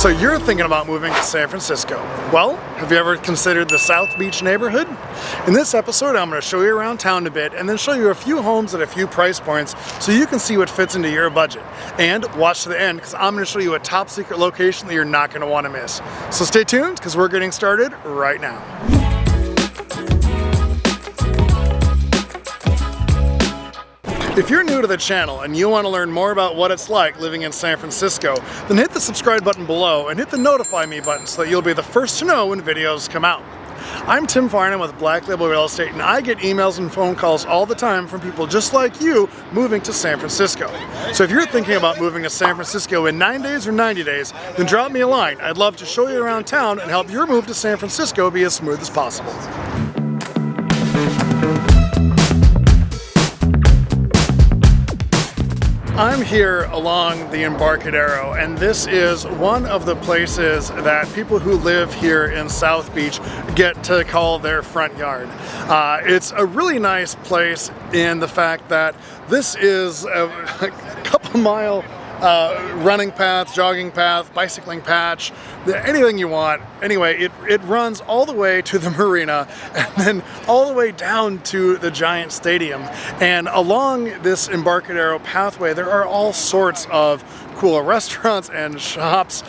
So you're thinking about moving to San Francisco. Well, have you ever considered the South Beach neighborhood? In this episode, I'm going to show you around town a bit and then show you a few homes at a few price points so you can see what fits into your budget. And watch to the end because I'm going to show you a top secret location that you're not going to want to miss. So stay tuned because we're getting started right now. If you're new to the channel and you want to learn more about what it's like living in San Francisco, then hit the subscribe button below and hit the notify me button so that you'll be the first to know when videos come out. I'm Tim Farnham with Black Label Real Estate, and I get emails and phone calls all the time from people just like you moving to San Francisco. So if you're thinking about moving to San Francisco in 9 days or 90 days, then drop me a line. I'd love to show you around town and help your move to San Francisco be as smooth as possible. I'm here along the Embarcadero, and this is one of the places that people who live here in South Beach get to call their front yard. It's a really nice place in the fact that this is a couple mile running path, jogging path, bicycling patch, anything you want. Anyway, it runs all the way to the marina and then all the way down to the giant stadium. And along this Embarcadero pathway, there are all sorts of cool restaurants and shops.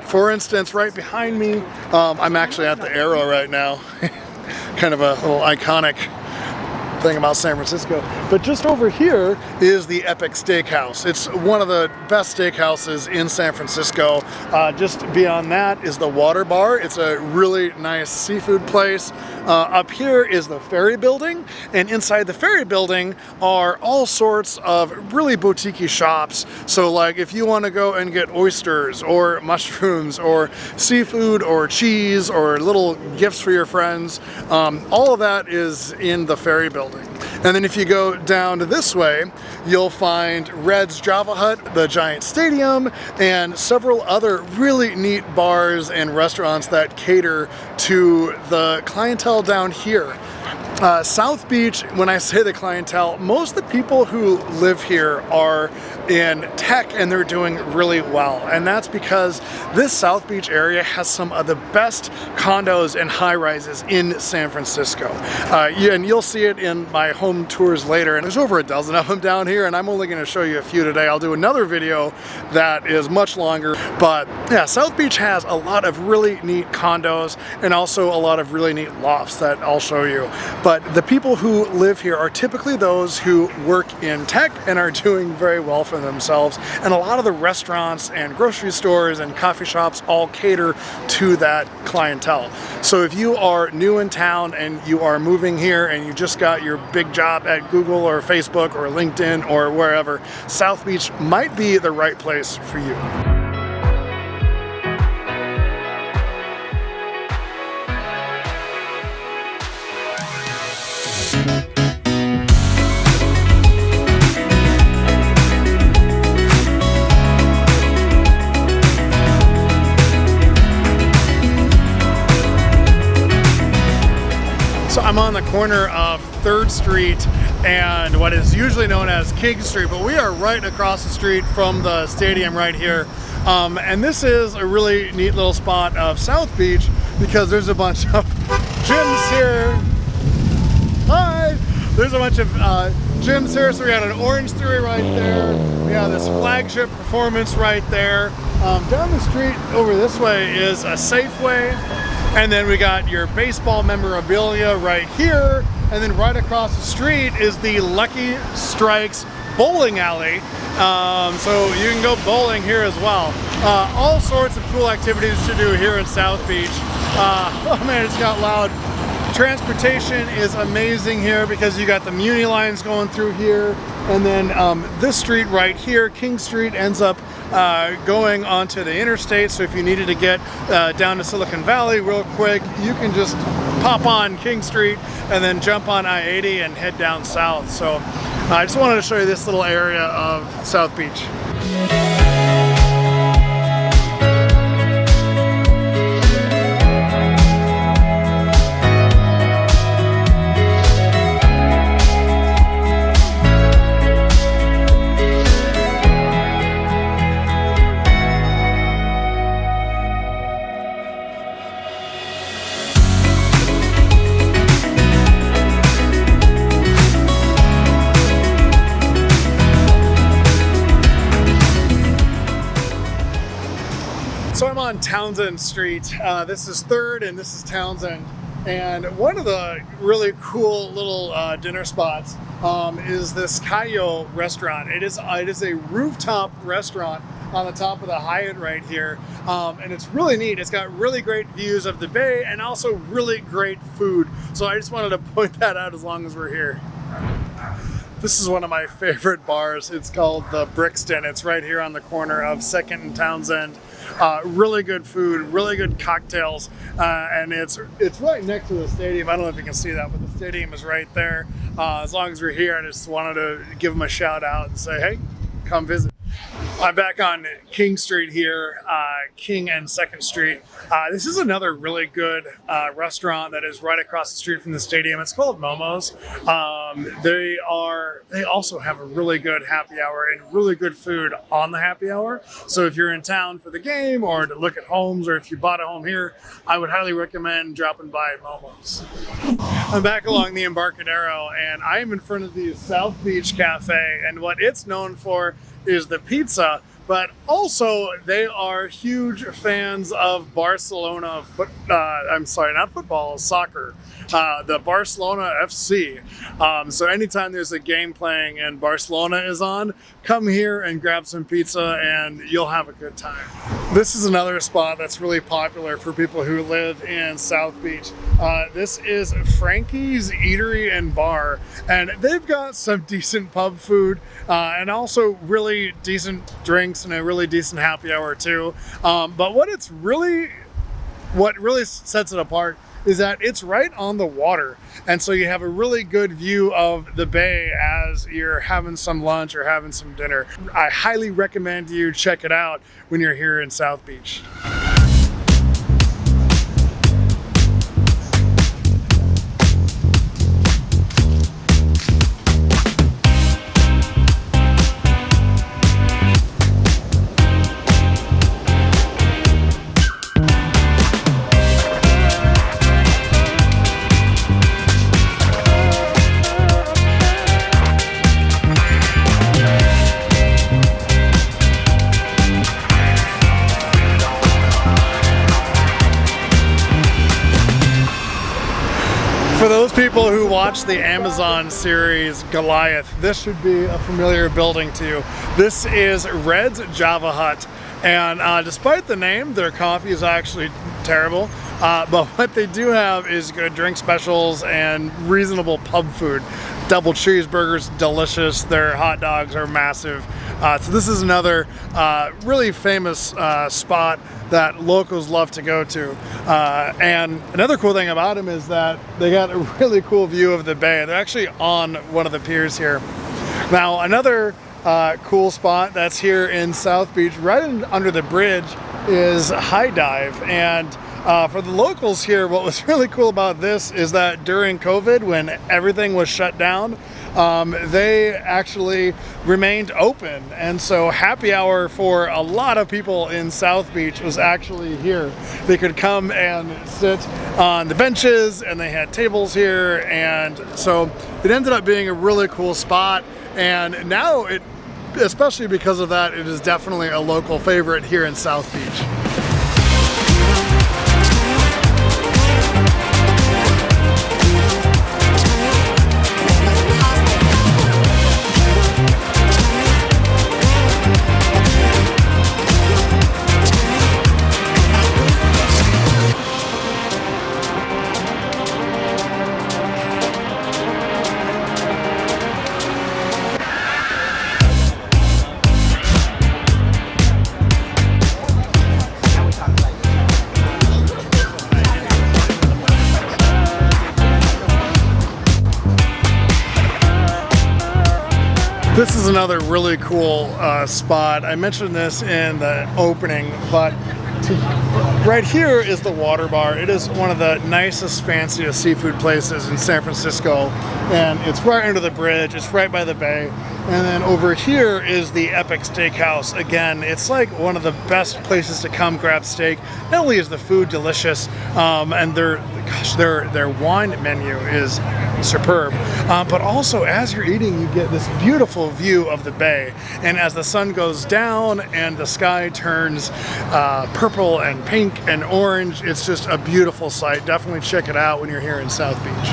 For instance, right behind me, I'm actually at the Arrow right now. Kind of a little iconic thing about San Francisco. But just over here is the Epic Steakhouse. It's one of the best steakhouses in San Francisco. Just beyond that is the Water Bar. It's a really nice seafood place. Up here is the Ferry Building, and inside the Ferry Building are all sorts of really boutique-y shops. So like if you want to go and get oysters or mushrooms or seafood or cheese or little gifts for your friends, all of that is in the Ferry Building. And then if you go down to this way, you'll find Red's Java Hut, the giant stadium, and several other really neat bars and restaurants that cater to the clientele down here. South Beach, when I say the clientele, most of the people who live here are in tech and they're doing really well. And that's because this South Beach area has some of the best condos and high-rises in San Francisco. And you'll see it in my home tours later. And there's over a dozen of them down here, and I'm only going to show you a few today. I'll do another video that is much longer. But yeah, South Beach has a lot of really neat condos and also a lot of really neat lofts that I'll show you. But the people who live here are typically those who work in tech and are doing very well for themselves. And a lot of the restaurants and grocery stores and coffee shops all cater to that clientele. So if you are new in town and you are moving here and you just got your big job at Google or Facebook or LinkedIn or wherever, South Beach might be the right place for you. So I'm on the corner of 3rd Street and what is usually known as King Street, but we are right across the street from the stadium right here. And this is a really neat little spot of South Beach because there's a bunch of gyms here. Hi! There's a bunch of gyms here. So we got an Orange Theory right there. We have this Flagship Performance right there. Down the street over this way is a Safeway. And then we got your baseball memorabilia right here. And then right across the street is the Lucky Strikes bowling alley. So you can go bowling here as well. All sorts of cool activities to do here in South Beach. Oh man, it's got loud. Transportation is amazing here because you got the Muni lines going through here. And then this street right here, King Street, ends up going onto the interstate. So if you needed to get down to Silicon Valley real quick, you can just pop on King Street and then jump on I-80 and head down south. So I just wanted to show you this little area of South Beach. on Townsend Street. This is 3rd and this is Townsend. And one of the really cool little dinner spots is this Cayo restaurant. It is a rooftop restaurant on the top of the Hyatt right here. And it's really neat. It's got really great views of the bay and also really great food. So I just wanted to point that out as long as we're here. This is one of my favorite bars. It's called the Brixton. It's right here on the corner of 2nd and Townsend. Really good food, really good cocktails, and it's right next to the stadium. I don't know if you can see that, but the stadium is right there. As long as we're here, I just wanted to give them a shout out and say, hey, come visit. I'm back on King Street here, King and 2nd Street. This is another really good restaurant that is right across the street from the stadium. It's called Momo's. They also have a really good happy hour and really good food on the happy hour. So if you're in town for the game or to look at homes, or if you bought a home here, I would highly recommend dropping by Momo's. I'm back along the Embarcadero and I am in front of the South Beach Cafe, and what it's known for is the pizza, but also they are huge fans of Barcelona soccer, the Barcelona FC. So anytime there's a game playing and Barcelona is on, come here and grab some pizza and you'll have a good time. This is another spot that's really popular for people who live in South Beach. This is Frankie's Eatery and Bar, and they've got some decent pub food and also really decent drinks and a really decent happy hour too. But what really sets it apart is that it's right on the water, and so you have a really good view of the bay as you're having some lunch or having some dinner. I highly recommend you check it out when you're here in South Beach. For those people who watch the Amazon series Goliath, this should be a familiar building to you. This is Red's Java Hut, and despite the name, their coffee is actually terrible, but what they do have is good drink specials and reasonable pub food. Double cheeseburgers, delicious. Their hot dogs are massive. So this is another really famous spot that locals love to go to. And another cool thing about them is that they got a really cool view of the bay. They're actually on one of the piers here. Now, another cool spot that's here in South Beach, right under the bridge, is High Dive. And for the locals here, what was really cool about this is that during COVID, when everything was shut down, they actually remained open, and so happy hour for a lot of people in South Beach was actually here. They could come and sit on the benches, and they had tables here, and so it ended up being a really cool spot. And now especially because of that, it is definitely a local favorite here in South Beach. This is another really cool spot. I mentioned this in the opening, but right here is the Water Bar. It is one of the nicest, fanciest seafood places in San Francisco, and it's right under the bridge. It's right by the bay, And then over here is the Epic Steakhouse. Again, it's like one of the best places to come grab steak. Not only is the food delicious, and their wine menu is superb, but also as you're eating, you get this beautiful view of the bay. And as the sun goes down and the sky turns purple and pink and orange, it's just a beautiful sight. Definitely check it out when you're here in South Beach.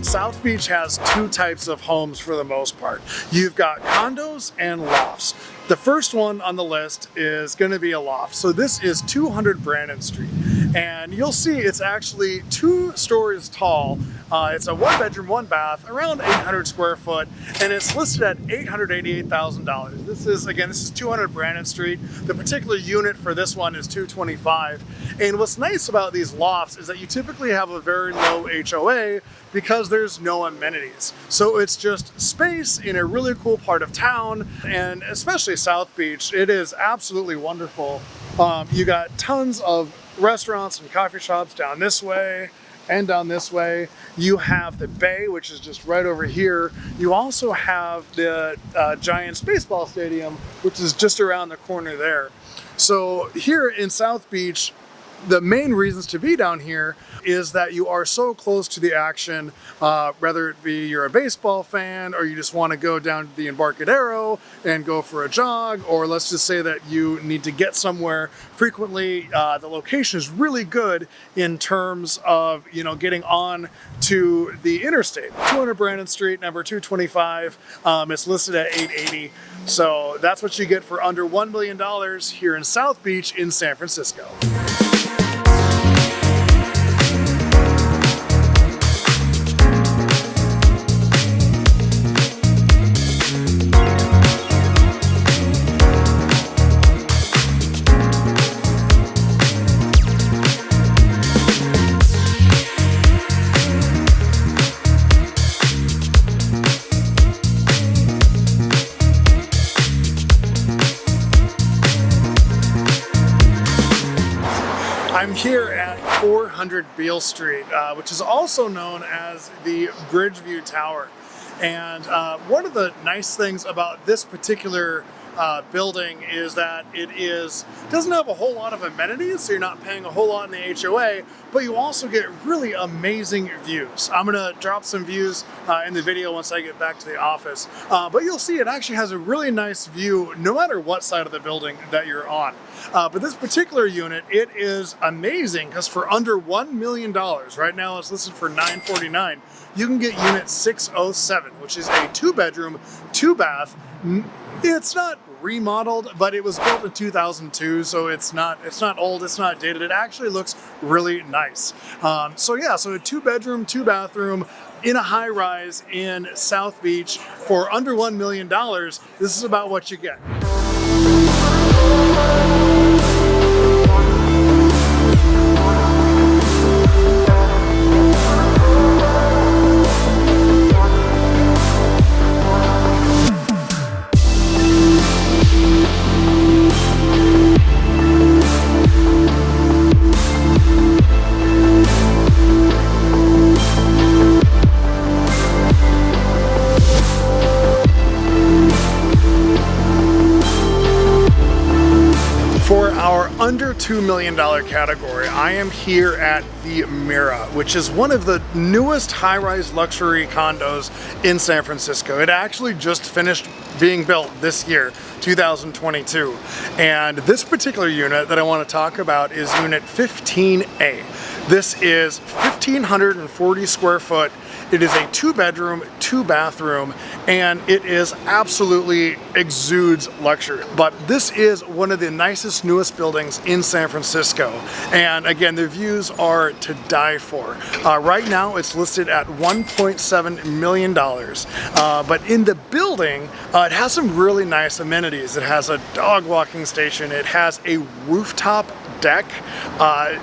South Beach has two types of homes for the most part. You've got condos and lofts. The first one on the list is going to be a loft. So this is 200 Brandon Street. And you'll see it's actually 2 stories tall. It's a 1-bedroom, 1-bath, around 800 square foot, and it's listed at $888,000. This is 200 Brandon Street. The particular unit for this one is 225. And what's nice about these lofts is that you typically have a very low HOA because there's no amenities. So it's just space in a really cool part of town, and especially South Beach, it is absolutely wonderful. You got tons of restaurants and coffee shops down this way and down this way. You have the bay, which is just right over here. You also have the Giants baseball stadium, which is just around the corner there. So here in South Beach, the main reasons to be down here is that you are so close to the action, whether it be you're a baseball fan or you just want to go down to the Embarcadero and go for a jog, or let's just say that you need to get somewhere frequently. The location is really good in terms of, you know, getting on to the interstate. 200 Brandon Street, number 225. It's listed at $880. So that's what you get for under $1 million here in South Beach in San Francisco. I'm here at 400 Beale Street, which is also known as the Bridgeview Tower. And one of the nice things about this particular building is that it doesn't have a whole lot of amenities, so you're not paying a whole lot in the HOA, but you also get really amazing views. I'm gonna drop some views in the video once I get back to the office, but you'll see it actually has a really nice view no matter what side of the building that you're on. But this particular unit, it is amazing because for under $1 million, right now it's listed for $949, you can get unit 607, which is a 2-bedroom, 2-bath. It's not remodeled, but it was built in 2002, so it's not old, it's not dated. It actually looks really nice. So a 2-bedroom, 2-bathroom in a high-rise in South Beach for under $1 million. This is about what you get. For our under $2 million category, I am here at the Mira, which is one of the newest high-rise luxury condos in San Francisco. It actually just finished being built this year, 2022. And this particular unit that I want to talk about is unit 15A. This is 1,540 square foot. It is a 2-bedroom, 2-bathroom, and it is absolutely exudes luxury. But this is one of the nicest, newest buildings in San Francisco. And again, the views are to die for. Right now, it's listed at $1.7 million. But in the building, it has some really nice amenities. It has a dog walking station. It has a rooftop deck,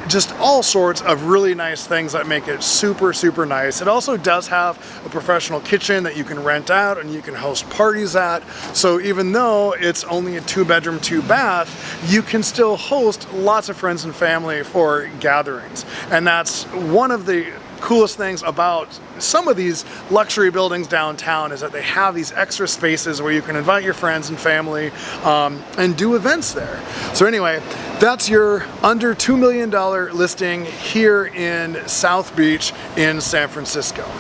just all sorts of really nice things that make it super, super nice. It also does have a professional kitchen that you can rent out and you can host parties at. So even though it's only a 2-bedroom, 2-bath, you can still host lots of friends and family for gatherings. And that's one of the coolest things about some of these luxury buildings downtown, is that they have these extra spaces where you can invite your friends and family and do events there. So anyway, that's your under $2 million listing here in South Beach in San Francisco.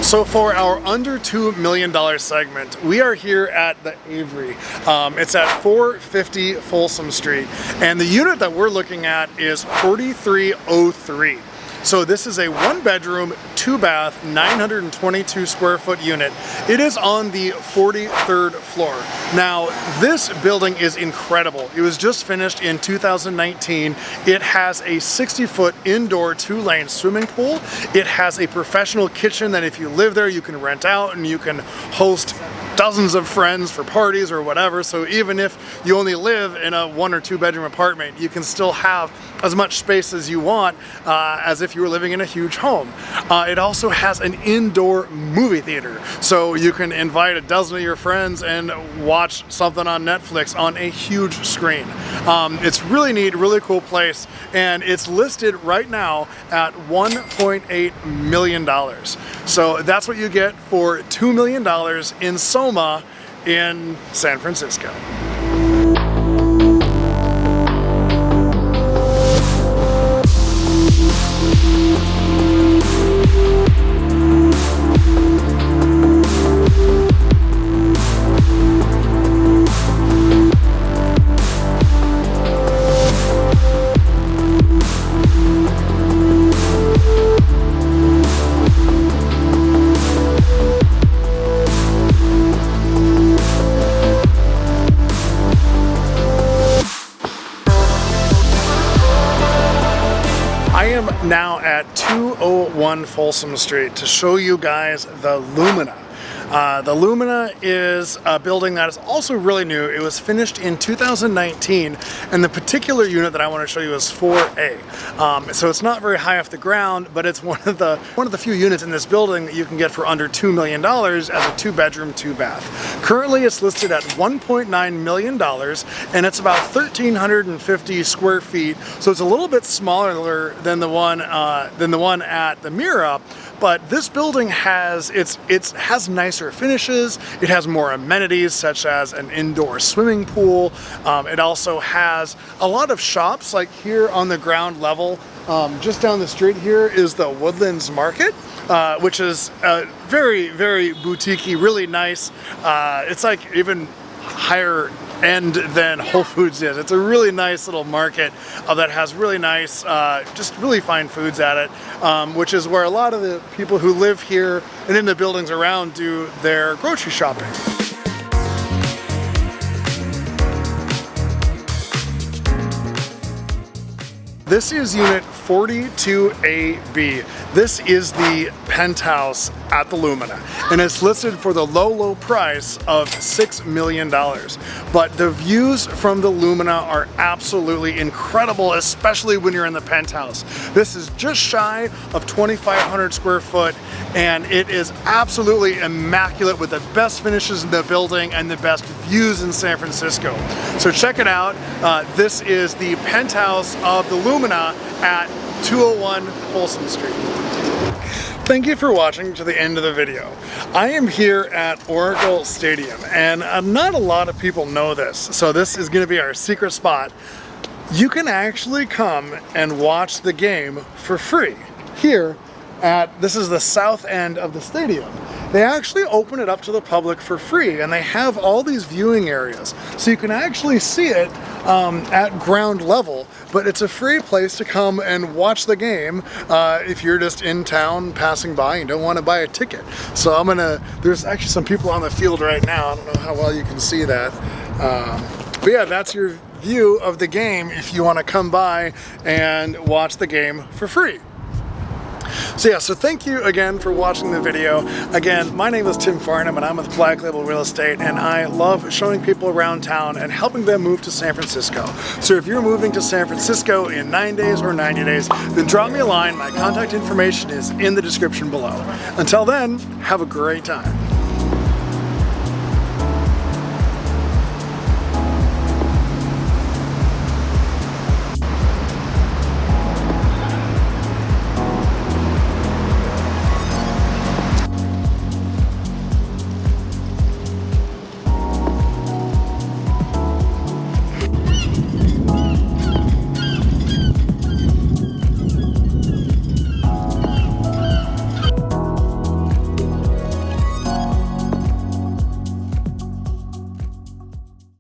So for our under $2 million segment, we are here at the Avery. It's at 450 Folsom Street, and the unit that we're looking at is 4303. So this is a 1-bedroom, 2-bath, 922 square foot unit. It is on the 43rd floor. Now, this building is incredible. It was just finished in 2019. It has a 60-foot indoor 2-lane swimming pool. It has a professional kitchen that if you live there, you can rent out and you can host dozens of friends for parties or whatever. So even if you only live in a 1 or 2 bedroom apartment, you can still have as much space as you want as if you were living in a huge home. It also has an indoor movie theater, so you can invite a dozen of your friends and watch something on Netflix on a huge screen. It's really neat, really cool place, and it's listed right now at $1.8 million. So that's what you get for $2 million in Soma in San Francisco. Now at 201 Folsom Street to show you guys the Lumina. The Lumina is a building that is also really new. It was finished in 2019, and the particular unit that I want to show you is 4A. So it's not very high off the ground, but it's one of the few units in this building that you can get for under $2 million as a 2-bedroom, 2-bath. Currently, it's listed at $1.9 million, and it's about 1,350 square feet. So it's a little bit smaller than the one at the Mira. But this building has nicer finishes. It has more amenities such as an indoor swimming pool. It also has a lot of shops, like here on the ground level. Just down the street here is the Woodlands Market, which is very, very boutiquey, really nice. It's like even higher end than Whole Foods is. It's a really nice little market that has really nice, just really fine foods at it, which is where a lot of the people who live here and in the buildings around do their grocery shopping. This is unit 42AB. This is the penthouse at the Lumina, and it's listed for the low price of $6 million. But the views from the Lumina are absolutely incredible, especially when you're in the penthouse. This is just shy of 2,500 square foot, and it is absolutely immaculate with the best finishes in the building and the best views in San Francisco. So check it out. This is the penthouse of the Lumina at 201 Folsom Street. Thank you for watching to the end of the video. I am here at Oracle Stadium, and not a lot of people know this, so this is going to be our secret spot. You can actually come and watch the game for free here at, this is the south end of the stadium. They actually open it up to the public for free, and they have all these viewing areas. So you can actually see it at ground level, but it's a free place to come and watch the game if you're just in town passing by and don't want to buy a ticket. So there's actually some people on the field right now. I don't know how well you can see that. But yeah, that's your view of the game if you want to come by and watch the game for free. So yeah, so thank you again for watching the video. Again, my name is Tim Farnham and I'm with Black Label Real Estate, and I love showing people around town and helping them move to San Francisco. So if you're moving to San Francisco in 9 days or 90 days, then drop me a line. My contact information is in the description below. Until then, have a great time.